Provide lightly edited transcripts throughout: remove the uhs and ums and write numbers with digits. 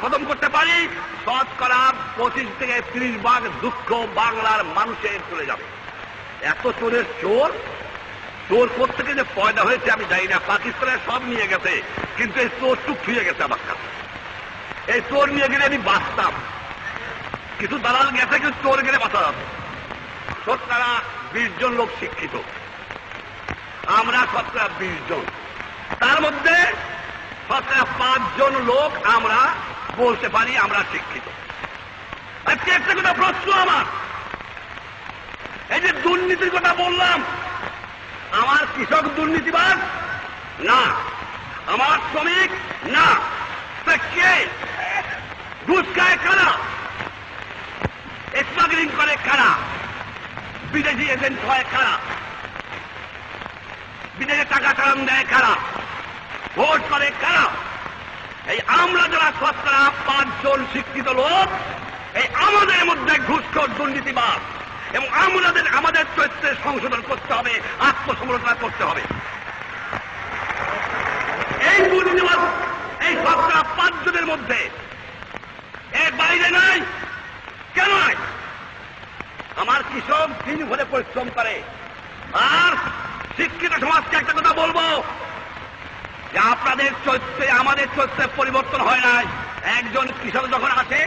খতম করতে পারি, 25-30 ভাগ দুঃখ বাংলার মানুষের চলে যাবে। এত চোরের চোর, চোর কোথেকে যে পয়দা হয়েছে আমি জানি না। পাকিস্তানের সব নিয়ে গেছে, কিন্তু এই চোর টুক ছুঁয়ে গেছে আমার কাছে। এই চোর নিয়ে গেলে আমি বাঁচতাম। কিছু দালাল গেছে, কিন্তু চোর গেলে বাঁচা যাবে। 20 জন লোক শিক্ষিত, আমরা 20 জন, তার মধ্যে 5 জন লোক আমরা বলতে পারি আমরা শিক্ষিত। আজকে একটা কথা প্রশ্ন আমার, এই যে দুর্নীতির কথা বললাম, আমার কৃষক দুর্নীতিবাদ না, আমার শ্রমিক না, কে ঘুষ খায় কারা, স্মাগলিং করে কারা, বিদেশি এজেন্ট হয় কারা, বিদেশে টাকা চালান দেয় কারা, ভোট করে কারা? এই আমরা যারা 5 জন শিক্ষিত লোক, এই আমাদের মধ্যে ঘুষখোর দুর্নীতিবাদ, এবং আমাদের চরিত্রের সংশোধন করতে হবে, আত্মসমালোচনা করতে হবে। এই দুর্নীতিবাদ এই 5 জনের মধ্যে, এর বাইরে নাই। কেন নাই? আমার কৃষক দিন ভরে পরিশ্রম করে। আর শিক্ষিত সমাজকে একটা কথা বলবো, যে আপনাদের চরিত্রে আমাদের চরিত্রের পরিবর্তন হয় নাই। একজন কৃষক যখন আসে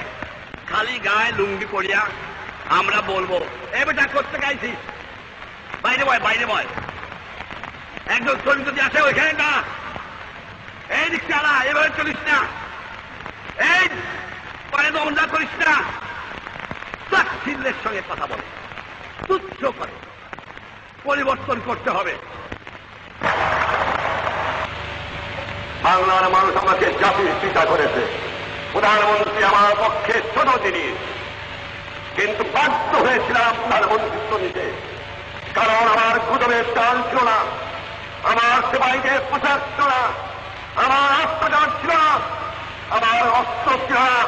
খালি গায়ে লুঙ্গি পরিয়া, আমরা বলবো এ বেটা করতে গাইছিস, বাইরে বয় বাইরে বয়। একজন শ্রমিক যদি আসে ওইখানে না, এই রিক্সাওয়ালা এভাবে চলিস না, এই পারে দমনটা করিস না, তাচ্ছিল্যের সঙ্গে কথা বলে, তুচ্ছ করে। পরিবর্তন করতে হবে। বাংলার মানুষ আমাকে জাতির পিতা করেছে। প্রধানমন্ত্রী আমার পক্ষে ছোট জিনিস, কিন্তু বাধ্য হয়েছিলাম প্রধানমন্ত্রিত্ব নিতে। কারণ আমার গুদমের চাল ছিল না, আমার সেবাইদের পোশাক ছিল না, আমার রাস্তাঘাট ছিল না, আমার অস্ত্র ছিল না,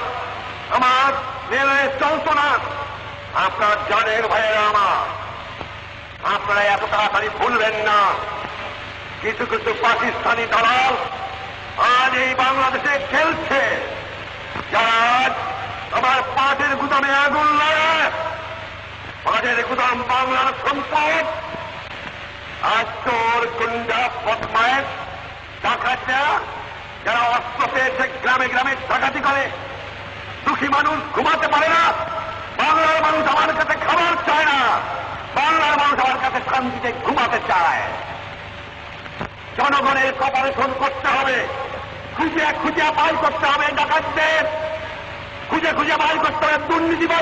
আমার রেলওয়ে চলত না। আপনার জানের ভাইয়েরা আমার, আপনারা এত তাড়াতাড়ি ভুলবেন না। কিছু কিছু পাকিস্তানি দালাল আজ এই বাংলাদেশে খেলছে, যারা আমার পাটের গুদামে আগুন লাগায়। পাটের গুদাম বাংলার সম্পদ। আজ চোর, গুন্ডা, বদমায়েশ, ডাকাতরা যারা অস্ত্র পেয়েছে গ্রামে গ্রামে ডাকাতি করে। দুঃখী মানুষ ঘুমাতে পারে না। বাংলার মানুষ আমার কাছে খাবার চায় না, বাংলার মানুষ আমার কাছে শান্তিতে ঘুমাতে চায়। জনগণের কপারেশন করতে হবে, খুঁজে খুঁজে বাই করতে হবে ডাকাতদের, খুঁজে খুঁজে বাই করতে হবে দুর্নীতিবাদ।